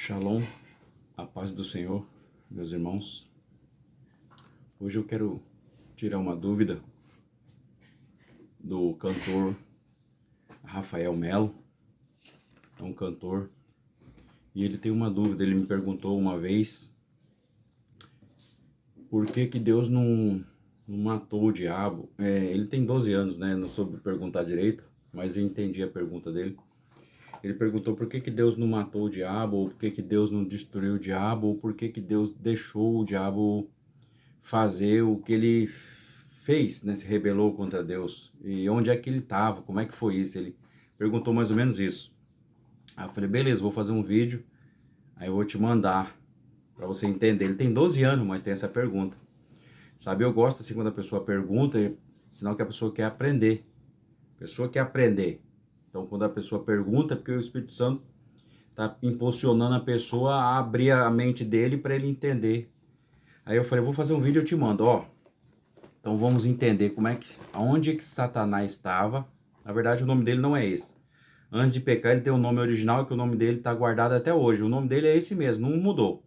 Shalom, a paz do Senhor, meus irmãos. Hoje eu quero tirar uma dúvida do cantor Rafael Melo. É um cantor e ele tem uma dúvida. Ele me perguntou uma vez por que Deus não matou o diabo. Ele tem 12 anos, né? Não soube perguntar direito, mas eu entendi a pergunta dele. Ele perguntou por que Deus não matou o diabo, ou por que Deus não destruiu o diabo, ou por que Deus deixou o diabo fazer o que ele fez, né? Se rebelou contra Deus. E onde é que ele estava? Como é que foi isso? Ele perguntou mais ou menos isso. Aí eu falei, beleza, vou fazer um vídeo, aí eu vou te mandar para você entender. Ele tem 12 anos, mas tem essa pergunta. Sabe, eu gosto assim quando a pessoa pergunta, sinal que a pessoa quer aprender. A pessoa quer aprender. Então, quando a pessoa pergunta, é porque o Espírito Santo está impulsionando a pessoa a abrir a mente dele para ele entender. Aí eu falei, vou fazer um vídeo e eu te mando, ó. Então vamos entender aonde é que Satanás estava. Na verdade, o nome dele não é esse. Antes de pecar, ele tem um nome original, que o nome dele está guardado até hoje. O nome dele é esse mesmo, não mudou.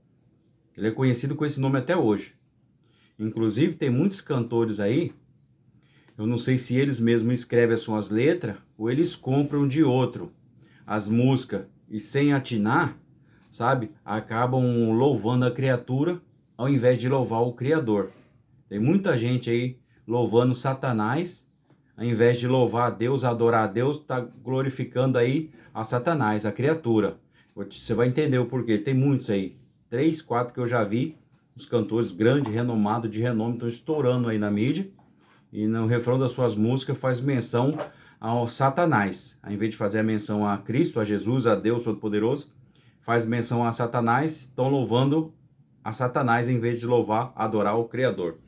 Ele é conhecido com esse nome até hoje. Inclusive, tem muitos cantores aí, eu não sei se eles mesmos escrevem as suas letras ou eles compram de outro as músicas e sem atinar, sabe, acabam louvando a criatura ao invés de louvar o Criador. Tem muita gente aí louvando Satanás, ao invés de louvar a Deus, adorar a Deus, está glorificando aí a Satanás, a criatura. Você vai entender o porquê. Tem muitos aí, 3, 4 que eu já vi, os cantores grandes, renomados, de renome, estão estourando aí na mídia, e no refrão das suas músicas faz menção ao Satanás. Ao invés de fazer a menção a Cristo, a Jesus, a Deus Todo-Poderoso, faz menção a Satanás, estão louvando a Satanás em vez de louvar, adorar o Criador.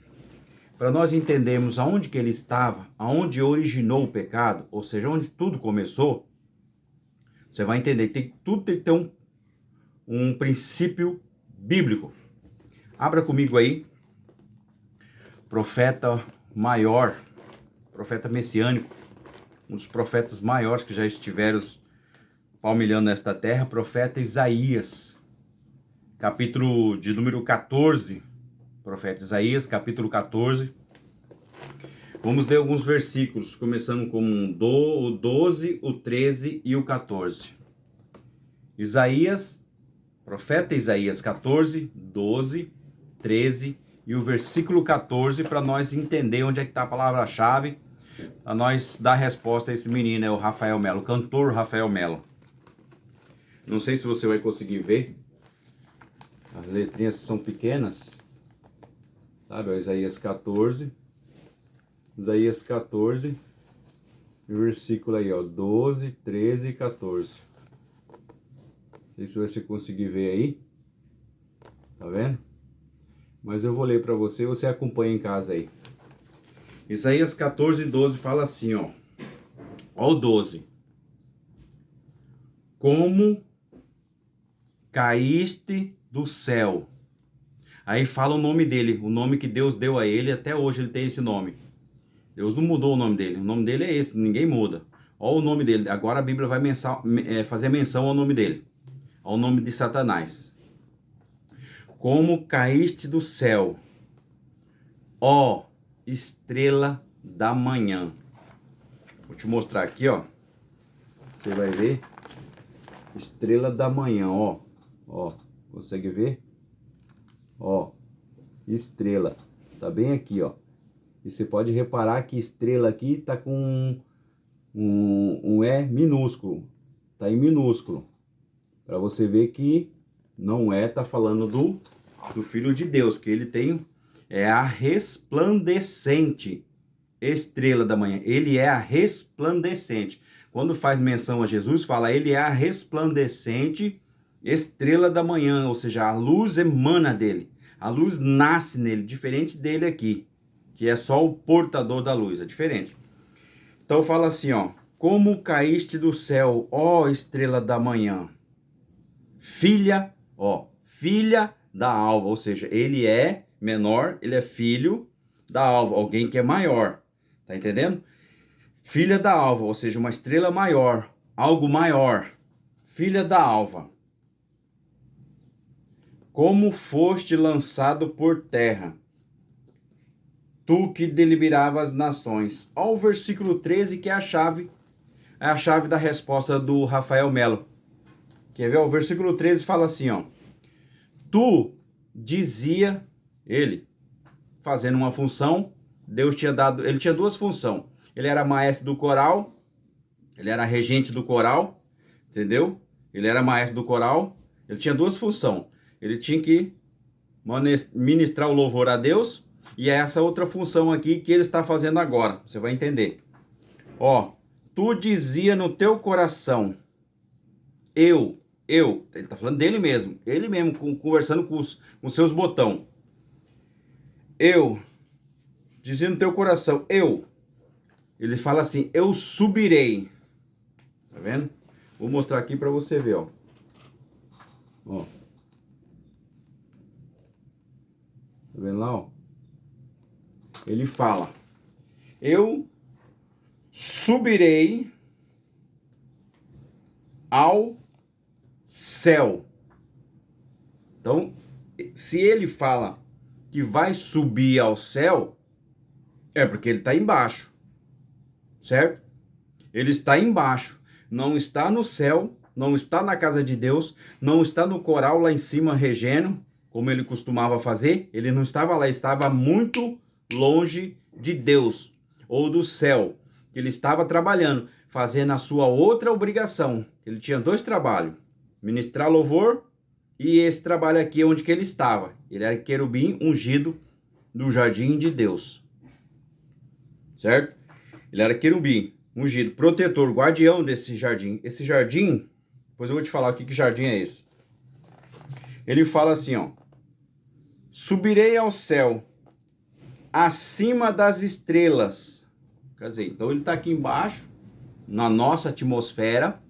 Para nós entendermos aonde que ele estava, aonde originou o pecado, ou seja, onde tudo começou, você vai entender, tudo tem que ter um princípio bíblico. Abra comigo aí, profeta maior, profeta messiânico, um dos profetas maiores que já estiveram palmilhando nesta terra, profeta Isaías, capítulo de número 14, profeta Isaías, capítulo 14. Vamos ler alguns versículos, começando com o 12, o 13 e o 14. Isaías, profeta Isaías 14, 12, 13 e o versículo 14, para nós entender onde é que está a palavra-chave, para nós dar resposta a esse menino, é o Rafael Melo, o cantor Rafael Melo. Não sei se você vai conseguir ver, as letrinhas são pequenas, sabe? Isaías 14, e o versículo aí, ó, 12, 13 e 14. Não sei se você conseguir ver aí, tá vendo? Mas eu vou ler para você, você acompanha em casa aí. Isaías 14, 12 fala assim, ó. Ó o 12. Como caíste do céu. Aí fala o nome dele, o nome que Deus deu a ele, até hoje ele tem esse nome. Deus não mudou o nome dele é esse, ninguém muda. Ó o nome dele, agora a Bíblia vai fazer menção ao nome dele, ao nome de Satanás. Como caíste do céu, ó estrela da manhã. Vou te mostrar aqui, ó. Você vai ver. Estrela da manhã, ó. Ó, consegue ver? Ó, estrela. Tá bem aqui, ó. E você pode reparar que estrela aqui tá com um E minúsculo. Tá em minúsculo. Para você ver que não tá falando do Filho de Deus, que ele tem, é a resplandecente estrela da manhã. Ele é a resplandecente. Quando faz menção a Jesus, fala ele é a resplandecente estrela da manhã, ou seja, a luz emana dele. A luz nasce nele, diferente dele aqui, que é só o portador da luz, é diferente. Então fala assim, ó, como caíste do céu, ó estrela da manhã, filha da alva, ou seja, ele é menor, ele é filho da alva, alguém que é maior, tá entendendo? Filha da alva, ou seja, uma estrela maior, algo maior, filha da alva. como foste lançado por terra, tu que deliberavas as nações. Olha o versículo 13, que é a chave da resposta do Rafael Melo. Quer ver? O versículo 13 fala assim, ó. Tu dizia, ele, fazendo uma função, Deus tinha dado, ele tinha duas funções. Ele era maestro do coral, ele era regente do coral, entendeu? Ele era maestro do coral, ele tinha duas funções. Ele tinha que ministrar o louvor a Deus, e é essa outra função aqui que ele está fazendo agora. Você vai entender. Ó, tu dizia no teu coração, ele tá falando dele mesmo, ele mesmo, conversando com seus botão. Eu, dizia no teu coração, ele fala assim, eu subirei. Tá vendo? Vou mostrar aqui para você ver, ó. Ó. Tá vendo lá, ó? Ele fala, eu subirei ao céu. Então, se ele fala que vai subir ao céu, é porque ele está embaixo, certo? Ele está embaixo, não está no céu, não está na casa de Deus, não está no coral lá em cima regendo, como ele costumava fazer. Ele não estava lá, estava muito longe de Deus ou do céu, que ele estava trabalhando, fazendo a sua outra obrigação. Ele tinha dois trabalhos, ministrar louvor e esse trabalho aqui onde que ele estava. Ele era querubim ungido do jardim de Deus, certo? Ele era querubim ungido, protetor, guardião desse jardim. Esse jardim, depois eu vou te falar aqui que jardim é esse. Ele fala assim, ó, subirei ao céu, acima das estrelas. Quer dizer, então ele está aqui embaixo, na nossa atmosfera.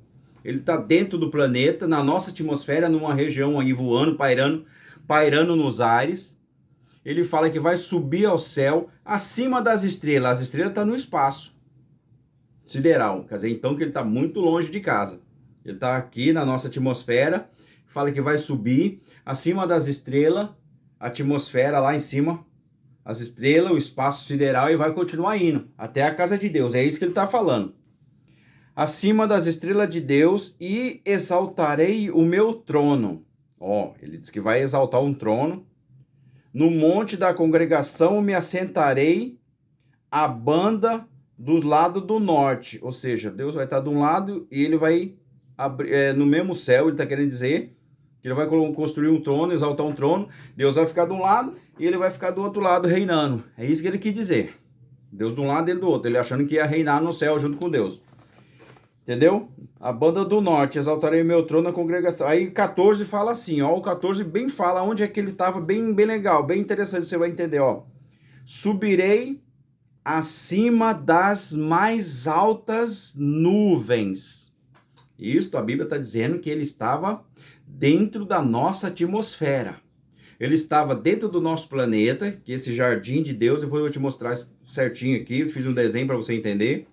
Ele está dentro do planeta, na nossa atmosfera, numa região aí voando, pairando nos ares. Ele fala que vai subir ao céu, acima das estrelas. As estrelas estão no espaço sideral. Quer dizer, então que ele está muito longe de casa. Ele está aqui na nossa atmosfera. Fala que vai subir acima das estrelas, a atmosfera lá em cima, as estrelas, o espaço sideral, e vai continuar indo até a casa de Deus. É isso que ele está falando. Acima das estrelas de Deus, e exaltarei o meu trono. Ó, ele diz que vai exaltar um trono. No monte da congregação me assentarei à banda dos lados do norte. Ou seja, Deus vai estar de um lado e ele vai abrir, no mesmo céu, ele está querendo dizer que ele vai construir um trono, exaltar um trono. Deus vai ficar de um lado e ele vai ficar do outro lado reinando. É isso que ele quis dizer. Deus de um lado e ele do outro. Ele achando que ia reinar no céu junto com Deus. Entendeu? A banda do norte, exaltarei meu trono na congregação. Aí 14 fala assim, ó. O 14 bem fala onde é que ele estava, bem legal, bem interessante, você vai entender, ó. Subirei acima das mais altas nuvens. Isto, a Bíblia está dizendo que ele estava dentro da nossa atmosfera. Ele estava dentro do nosso planeta, que esse jardim de Deus, depois eu vou te mostrar certinho aqui, eu fiz um desenho para você entender.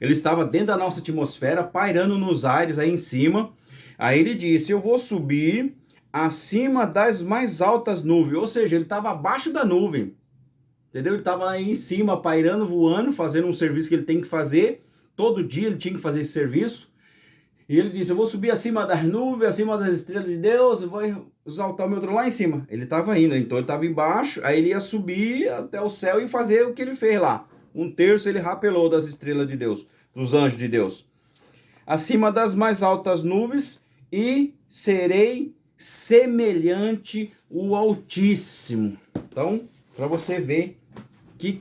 Ele estava dentro da nossa atmosfera, pairando nos ares aí em cima. Aí ele disse, eu vou subir acima das mais altas nuvens. Ou seja, ele estava abaixo da nuvem. Entendeu? Ele estava aí em cima, pairando, voando, fazendo um serviço que ele tem que fazer. Todo dia ele tinha que fazer esse serviço. E ele disse, eu vou subir acima das nuvens, acima das estrelas de Deus, eu vou exaltar o meu trono lá em cima. Ele estava indo, então ele estava embaixo, aí ele ia subir até o céu e fazer o que ele fez lá. Um terço ele rapelou das estrelas de Deus, dos anjos de Deus. Acima das mais altas nuvens, e serei semelhante ao Altíssimo. Então, para você ver o que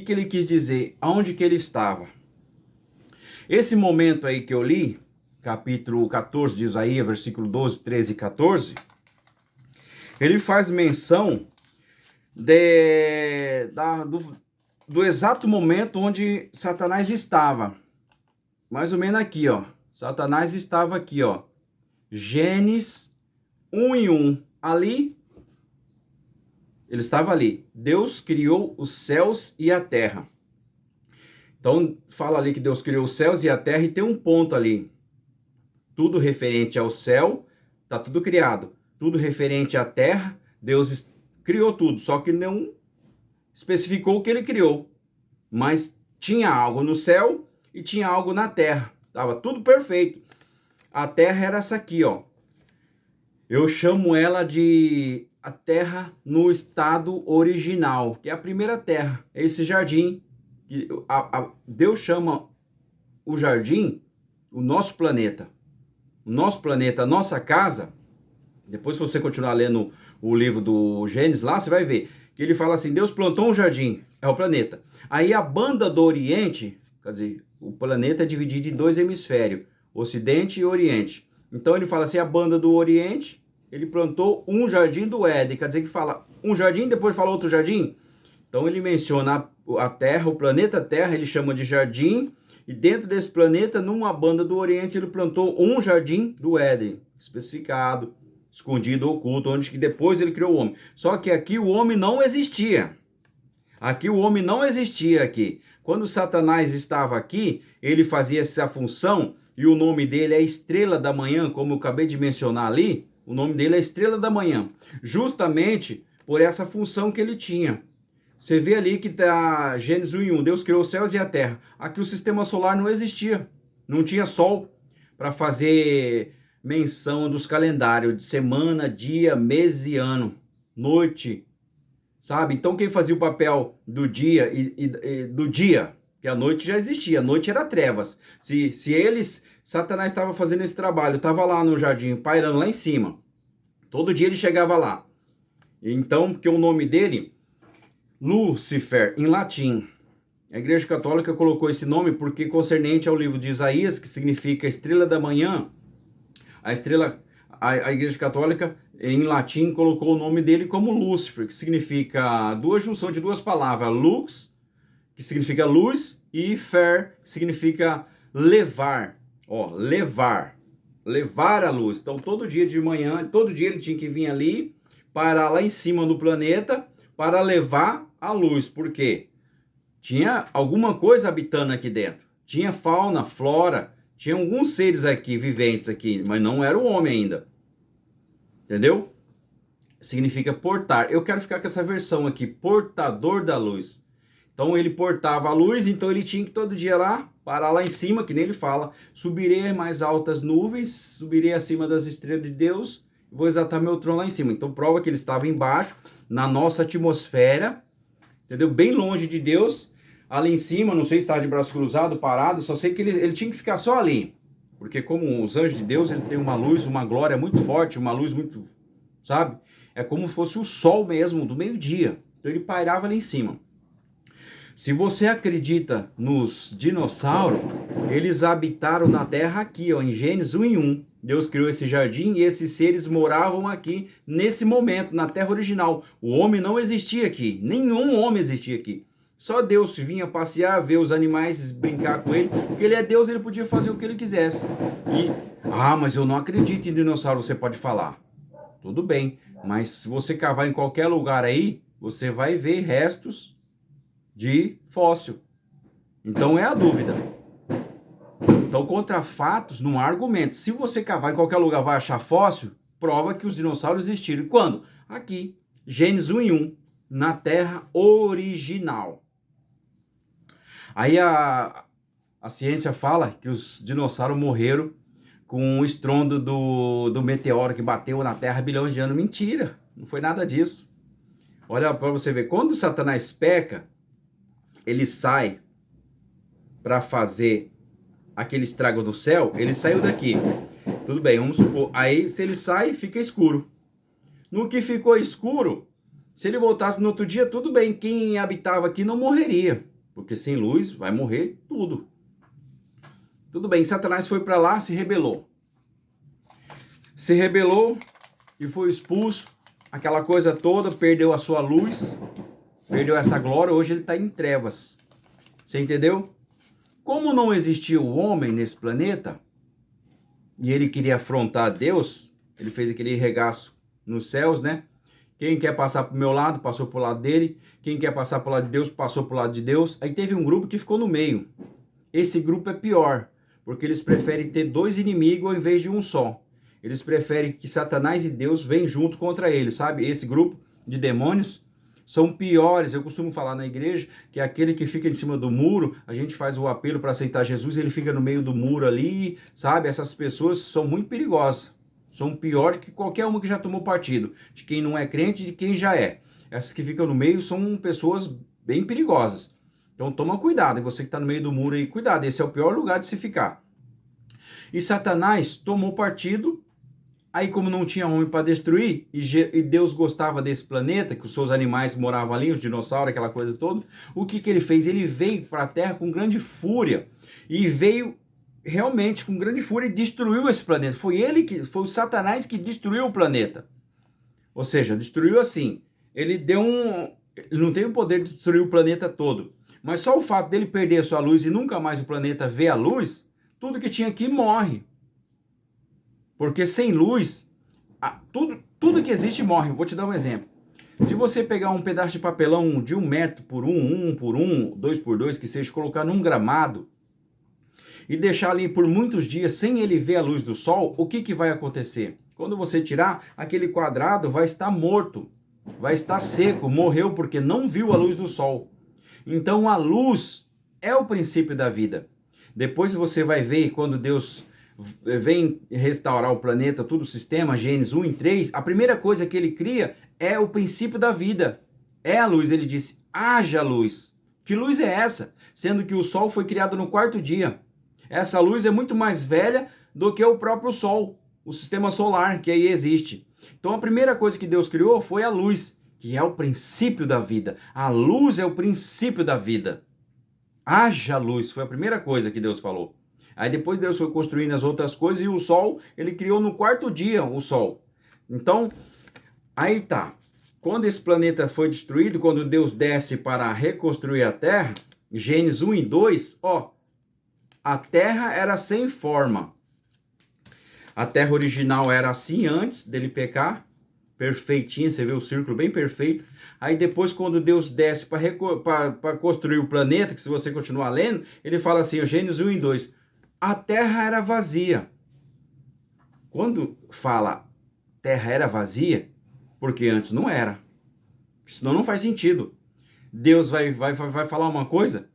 ele quis dizer, aonde que ele estava. Esse momento aí que eu li, capítulo 14 de Isaías, versículo 12, 13 e 14, ele faz menção do exato momento onde Satanás estava. Mais ou menos aqui, ó. Satanás estava aqui, ó. Gênesis 1:1. Ali, ele estava ali. Deus criou os céus e a terra. Então, fala ali que Deus criou os céus e a terra e tem um ponto ali. Tudo referente ao céu, tá tudo criado. tudo referente à terra. Deus criou tudo, só que não especificou o que ele criou. Mas tinha algo no céu e tinha algo na terra. Estava tudo perfeito. A terra era essa aqui, ó. Eu chamo ela de a terra no estado original, que é a primeira terra. É esse jardim. Deus chama o jardim o nosso planeta. O nosso planeta, a nossa casa. Depois, se você continuar lendo o livro do Gênesis lá, você vai ver que ele fala assim, Deus plantou um jardim, é o planeta. Aí a banda do Oriente, quer dizer, o planeta é dividido em dois hemisférios, Ocidente e Oriente. Então ele fala assim, a banda do Oriente, ele plantou um jardim do Éden, quer dizer que fala um jardim, depois fala outro jardim. Então ele menciona a Terra, o planeta Terra, ele chama de jardim, e dentro desse planeta, numa banda do Oriente, ele plantou um jardim do Éden, especificado, escondido, oculto, onde que depois ele criou o homem. Só que aqui o homem não existia. Aqui o homem não existia aqui. Quando Satanás estava aqui, ele fazia essa função, e o nome dele é Estrela da Manhã, como eu acabei de mencionar ali, o nome dele é Estrela da Manhã, justamente por essa função que ele tinha. Você vê ali que está Gênesis 1:1, Deus criou os céus e a terra. Aqui o sistema solar não existia, não tinha sol para fazer menção dos calendários de semana, dia, mês e ano, noite, sabe? Então quem fazia o papel do dia do dia, que a noite já existia, a noite era trevas. Satanás estava fazendo esse trabalho, estava lá no jardim, pairando lá em cima. Todo dia ele chegava lá. Então, porque o nome dele Lúcifer, em latim. A Igreja Católica colocou esse nome porque concernente ao livro de Isaías, que significa estrela da manhã, a Igreja Católica, em latim, colocou o nome dele como Lúcifer, que significa junção de duas palavras, lux, que significa luz, e fer, que significa levar, levar a luz. Então, todo dia de manhã, todo dia ele tinha que vir ali, parar lá em cima do planeta, para levar a luz, porque tinha alguma coisa habitando aqui dentro, tinha fauna, flora, tinha alguns seres aqui, viventes aqui, mas não era o homem ainda, entendeu? Significa portar. Eu quero ficar com essa versão aqui, portador da luz. Então ele portava a luz, então ele tinha que todo dia lá, parar lá em cima, que nem ele fala, subirei mais altas nuvens, subirei acima das estrelas de Deus, vou exaltar meu trono lá em cima. Então prova que ele estava embaixo, na nossa atmosfera, entendeu? Bem longe de Deus, ali em cima, não sei se estava de braço cruzado, parado, só sei que ele tinha que ficar só ali, porque como os anjos de Deus, ele tem uma luz, uma glória muito forte, uma luz muito, sabe? É como se fosse o sol mesmo, do meio-dia, então ele pairava ali em cima. Se você acredita nos dinossauros, eles habitaram na Terra aqui, ó, em Gênesis 1:1. Deus criou esse jardim e esses seres moravam aqui nesse momento, na Terra original. O homem não existia aqui, nenhum homem existia aqui. Só Deus vinha passear, ver os animais, brincar com ele, porque ele é Deus, ele podia fazer o que ele quisesse. Mas eu não acredito em dinossauro, você pode falar. Tudo bem, mas se você cavar em qualquer lugar aí, você vai ver restos de fóssil. Então é a dúvida. Então, contra fatos, não há argumento. Se você cavar em qualquer lugar vai achar fóssil, prova que os dinossauros existiram. Quando? Aqui, Gênesis 1:1, na Terra original. Aí a ciência fala que os dinossauros morreram com o estrondo do meteoro que bateu na Terra há bilhões de anos. Mentira, não foi nada disso. Olha para você ver, quando Satanás peca, ele sai para fazer aquele estrago no céu, ele saiu daqui. Tudo bem, vamos supor. Aí, se ele sai, fica escuro. No que ficou escuro, se ele voltasse no outro dia, tudo bem. Quem habitava aqui não morreria. Porque sem luz vai morrer tudo. Tudo bem, Satanás foi para lá, se rebelou. Se rebelou e foi expulso. Aquela coisa toda, perdeu a sua luz. Perdeu essa glória, hoje ele está em trevas. Você entendeu? Como não existia o homem nesse planeta, e ele queria afrontar Deus, ele fez aquele regaço nos céus, né? Quem quer passar para o meu lado, passou para o lado dele. Quem quer passar para o lado de Deus, passou para o lado de Deus. Aí teve um grupo que ficou no meio. Esse grupo é pior, porque eles preferem ter dois inimigos ao invés de um só. Eles preferem que Satanás e Deus venham junto contra eles, sabe? Esse grupo de demônios são piores. Eu costumo falar na igreja que aquele que fica em cima do muro, a gente faz o apelo para aceitar Jesus, ele fica no meio do muro ali, sabe? Essas pessoas são muito perigosas. São piores que qualquer uma que já tomou partido. De quem não é crente e de quem já é. Essas que ficam no meio são pessoas bem perigosas. Então toma cuidado. E você que está no meio do muro aí, cuidado. Esse é o pior lugar de se ficar. E Satanás tomou partido. Aí, como não tinha homem para destruir, e Deus gostava desse planeta, que os seus animais moravam ali, os dinossauros, aquela coisa toda, o que ele fez? Ele veio para a Terra com grande fúria, e veio realmente com grande fúria e destruiu esse planeta. Foi o Satanás que destruiu o planeta. Ou seja, destruiu assim. Ele não tem o poder de destruir o planeta todo, mas só o fato dele perder a sua luz e nunca mais o planeta ver a luz, tudo que tinha aqui morre. Porque sem luz, tudo que existe morre. Vou te dar um exemplo. Se você pegar um pedaço de papelão de 1 metro por 1 por 1, 2 por 2, que seja, colocar num gramado e deixar ali por muitos dias sem ele ver a luz do sol, o que vai acontecer? Quando você tirar, aquele quadrado vai estar morto, vai estar seco, morreu porque não viu a luz do sol. Então a luz é o princípio da vida. Depois você vai ver quando Deus vem restaurar o planeta, todo o sistema, Gênesis 1 e 3, a primeira coisa que ele cria é o princípio da vida. É a luz. Ele disse, haja luz. Que luz é essa? Sendo que o sol foi criado no 4º dia. Essa luz é muito mais velha do que o próprio sol, o sistema solar que aí existe. Então a primeira coisa que Deus criou foi a luz, que é o princípio da vida. A luz é o princípio da vida. Haja luz, foi a primeira coisa que Deus falou. Aí depois Deus foi construindo as outras coisas e o sol, ele criou no 4º dia o sol. Então, aí tá. Quando esse planeta foi destruído, quando Deus desce para reconstruir a Terra, Gênesis 1 e 2, a Terra era sem forma. A Terra original era assim antes dele pecar, perfeitinha, você vê o círculo bem perfeito. Aí depois, quando Deus desce para construir o planeta, que se você continuar lendo, ele fala assim, Gênesis 1 e 2, a Terra era vazia. Quando fala Terra era vazia, porque antes não era. Senão não faz sentido. Deus vai falar uma coisa,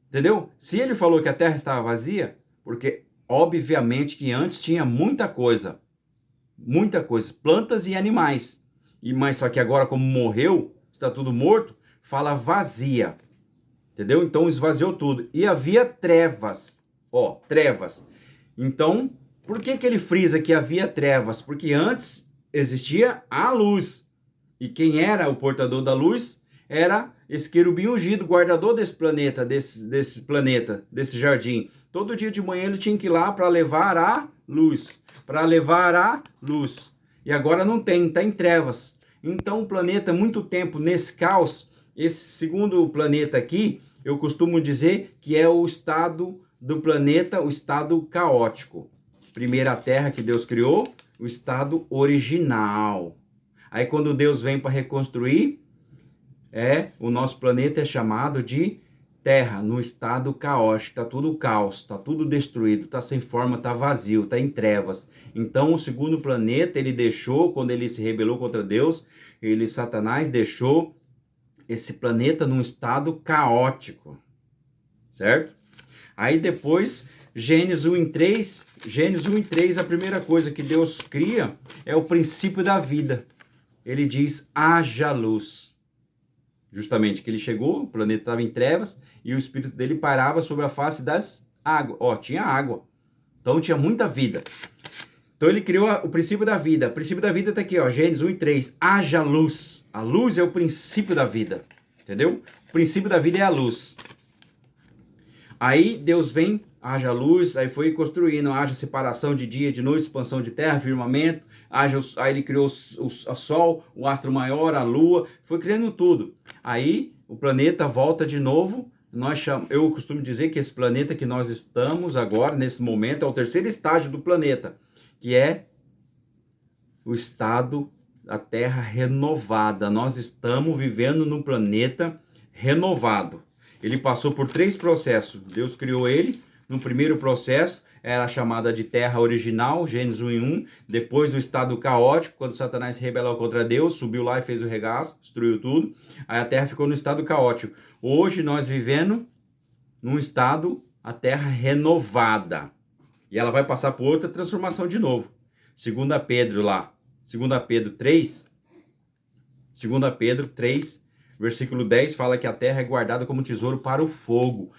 entendeu? Se ele falou que a Terra estava vazia, porque obviamente que antes tinha muita coisa, plantas e animais. Mas só que agora, como morreu, está tudo morto, fala vazia, entendeu? Então esvaziou tudo. E havia trevas, trevas. Então, por que ele frisa que havia trevas? Porque antes existia a luz. E quem era o portador da luz era esse querubim ungido, guardador desse planeta, desse jardim. Todo dia de manhã ele tinha que ir lá para levar a luz. E agora não tem, está em trevas. Então o planeta, muito tempo nesse caos, esse segundo planeta aqui, eu costumo dizer que é o estado do planeta, o estado caótico. Primeira Terra que Deus criou, o estado original. Aí quando Deus vem para reconstruir, o nosso planeta é chamado de Terra, no estado caótico, está tudo caos, está tudo destruído, está sem forma, está vazio, está em trevas. Então o segundo planeta, ele deixou, quando ele se rebelou contra Deus, Satanás deixou esse planeta num estado caótico, certo? Aí depois, Gênesis 1 e 3, a primeira coisa que Deus cria é o princípio da vida. Ele diz, haja luz. Justamente que ele chegou, o planeta estava em trevas e o espírito dele parava sobre a face das águas. Tinha água. Então tinha muita vida. Então ele criou o princípio da vida. O princípio da vida está aqui, Gênesis 1 e 3. Haja luz. A luz é o princípio da vida. Entendeu? O princípio da vida é a luz. Aí Deus vem, haja luz, aí foi construindo, haja separação de dia, de noite, expansão de terra, firmamento, aí ele criou o sol, o astro maior, a lua, foi criando tudo. Aí o planeta volta de novo, eu costumo dizer que esse planeta que nós estamos agora, nesse momento, é o terceiro estágio do planeta, que é o estado da Terra renovada. Nós estamos vivendo num planeta renovado. Ele passou por 3 processos. Deus criou ele. No primeiro processo, era chamada de terra original, Gênesis 1:1, depois do estado caótico, quando Satanás se rebelou contra Deus, subiu lá e fez o regaço, destruiu tudo, aí a terra ficou no estado caótico. Hoje nós vivendo num estado, a terra renovada, e ela vai passar por outra transformação de novo. 2 Pedro lá, 2 Pedro 3, 2 Pedro 3, versículo 10, fala que a terra é guardada como tesouro para o fogo.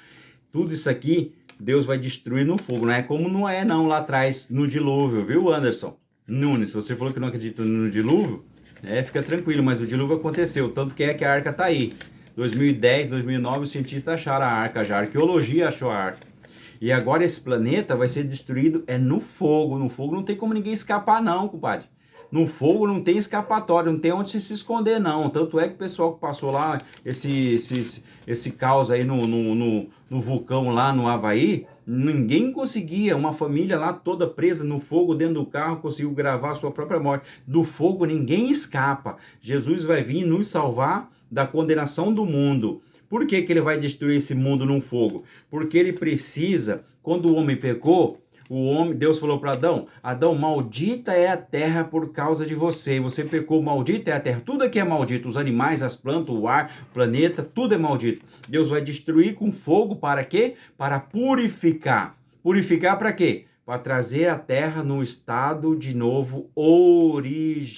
Tudo isso aqui, Deus vai destruir no fogo. Não é como Noé não lá atrás, no dilúvio, viu, Anderson Nunes? Se você falou que não acredita no dilúvio, fica tranquilo, mas o dilúvio aconteceu. Tanto que a arca tá aí. 2010, 2009, os cientistas acharam a arca já. A arqueologia achou a arca. E agora esse planeta vai ser destruído no fogo. No fogo não tem como ninguém escapar não, compadre. No fogo não tem escapatório, não tem onde se esconder não. Tanto é que o pessoal que passou lá, esse caos aí no vulcão lá no Havaí, ninguém conseguia, uma família lá toda presa no fogo dentro do carro, conseguiu gravar a sua própria morte. Do fogo ninguém escapa. Jesus vai vir nos salvar da condenação do mundo. Por que ele vai destruir esse mundo num fogo? Porque ele precisa, quando o homem pecou, Deus falou para Adão, Adão, maldita é a terra por causa de você. Você pecou, maldita é a terra. Tudo aqui é maldito, os animais, as plantas, o ar, o planeta, tudo é maldito. Deus vai destruir com fogo para quê? Para purificar. Purificar para quê? Para trazer a terra no estado de novo original.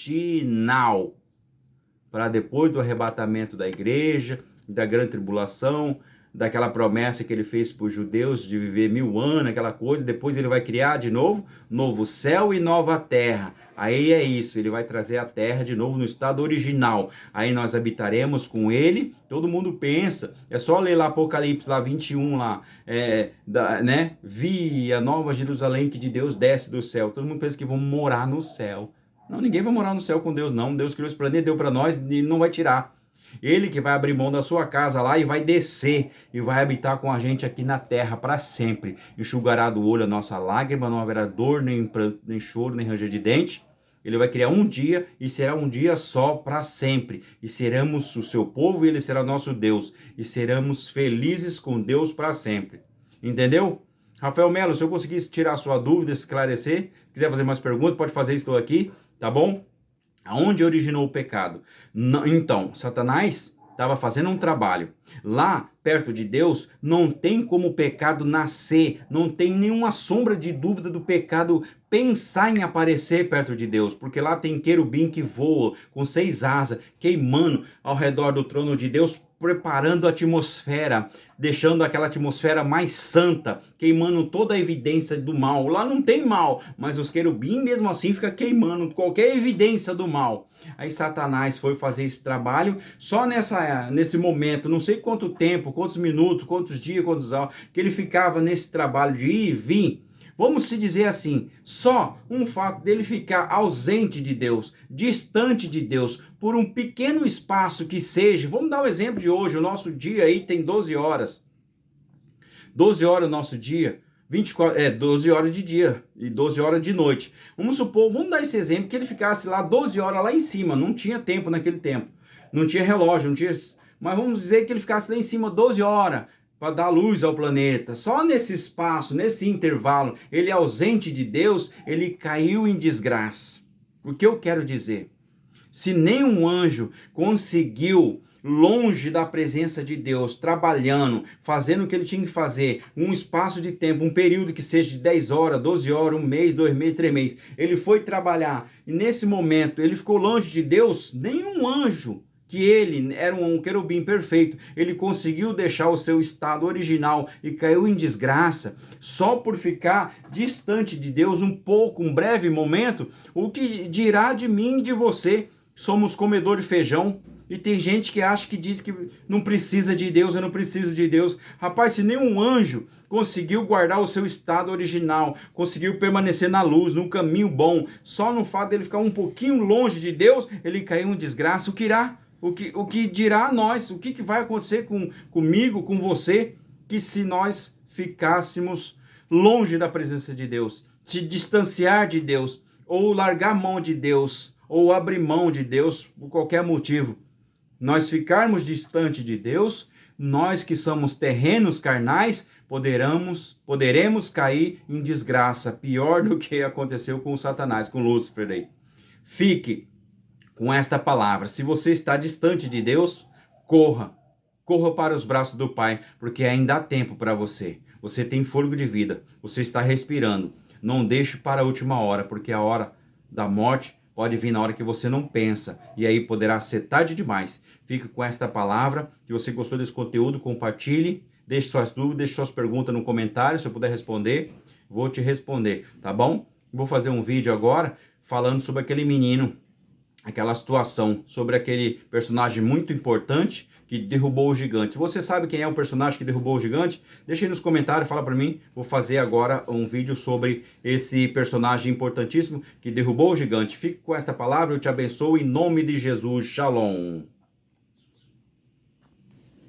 Para depois do arrebatamento da igreja, da grande tribulação, daquela promessa que ele fez para os judeus de viver 1000 anos, aquela coisa, depois ele vai criar de novo, novo céu e nova terra. Aí é isso, ele vai trazer a terra de novo no estado original. Aí nós habitaremos com ele. Todo mundo pensa, é só ler lá Apocalipse lá 21 lá, vi a nova Jerusalém que de Deus desce do céu. Todo mundo pensa que vamos morar no céu. Não, ninguém vai morar no céu com Deus não. Deus criou esse planeta, deu para nós e não vai tirar. Ele que vai abrir mão da sua casa lá e vai descer e vai habitar com a gente aqui na terra para sempre. Enxugará do olho a nossa lágrima, não haverá dor, nem pranto, nem choro, nem ranger de dente. Ele vai criar um dia e será um dia só para sempre. E seremos o seu povo e ele será nosso Deus. E seremos felizes com Deus para sempre. Entendeu? Rafael Melo, se eu conseguisse tirar a sua dúvida, esclarecer, quiser fazer mais perguntas, pode fazer, estou aqui, tá bom? Aonde originou o pecado? Então, Satanás estava fazendo um trabalho. Lá, perto de Deus, não tem como o pecado nascer, não tem nenhuma sombra de dúvida do pecado pensar em aparecer perto de Deus, porque lá tem querubim que voa com 6 asas, queimando ao redor do trono de Deus, preparando a atmosfera, deixando aquela atmosfera mais santa, queimando toda a evidência do mal. Lá não tem mal, mas os querubins mesmo assim ficam queimando qualquer evidência do mal. Aí Satanás foi fazer esse trabalho só nesse momento, não sei quanto tempo, quantos minutos, quantos dias, quantos anos, que ele ficava nesse trabalho de ir e vir. Vamos se dizer assim, só um fato dele ficar ausente de Deus, distante de Deus, por um pequeno espaço que seja. Vamos dar um exemplo de hoje, o nosso dia aí tem 12 horas. 12 horas o nosso dia, 12 horas de dia e 12 horas de noite. Vamos supor, vamos dar esse exemplo, que ele ficasse lá 12 horas lá em cima, não tinha tempo naquele tempo, não tinha relógio, não tinha... Mas vamos dizer que ele ficasse lá em cima 12 horas, para dar luz ao planeta. Só nesse espaço, nesse intervalo, ele ausente de Deus, ele caiu em desgraça. O que eu quero dizer? Se nenhum anjo conseguiu, longe da presença de Deus, trabalhando, fazendo o que ele tinha que fazer, um espaço de tempo, um período que seja de 10 horas, 12 horas, 1 mês, 2 meses, 3 meses, ele foi trabalhar, e nesse momento ele ficou longe de Deus, nenhum anjo, que ele era um querubim perfeito, ele conseguiu deixar o seu estado original e caiu em desgraça, só por ficar distante de Deus um pouco, um breve momento, o que dirá de mim e de você? Somos comedor de feijão, e tem gente que acha que diz que não precisa de Deus, eu não preciso de Deus. Rapaz, se nenhum anjo conseguiu guardar o seu estado original, conseguiu permanecer na luz, no caminho bom, só no fato dele ficar um pouquinho longe de Deus, ele caiu em desgraça, o que irá? O que dirá a nós? O que vai acontecer comigo, com você, que se nós ficássemos longe da presença de Deus, se distanciar de Deus, ou largar mão de Deus, ou abrir mão de Deus por qualquer motivo, nós ficarmos distante de Deus, nós que somos terrenos carnais, poderemos cair em desgraça, pior do que aconteceu com o Satanás, com Lúcifer aí. Fique com esta palavra. Se você está distante de Deus, corra para os braços do Pai, porque ainda há tempo para você. Você tem fôlego de vida, você está respirando. Não deixe para a última hora, porque a hora da morte pode vir na hora que você não pensa, e aí poderá ser tarde demais. Fique com esta palavra. Se você gostou desse conteúdo, compartilhe, deixe suas dúvidas, deixe suas perguntas no comentário, se eu puder responder, vou te responder, tá bom? Vou fazer um vídeo agora falando sobre aquele menino, aquela situação, sobre aquele personagem muito importante que derrubou o gigante. Se você sabe quem é o personagem que derrubou o gigante, deixa aí nos comentários, fala para mim. Vou fazer agora um vídeo sobre esse personagem importantíssimo que derrubou o gigante. Fique com essa palavra, eu te abençoo em nome de Jesus. Shalom.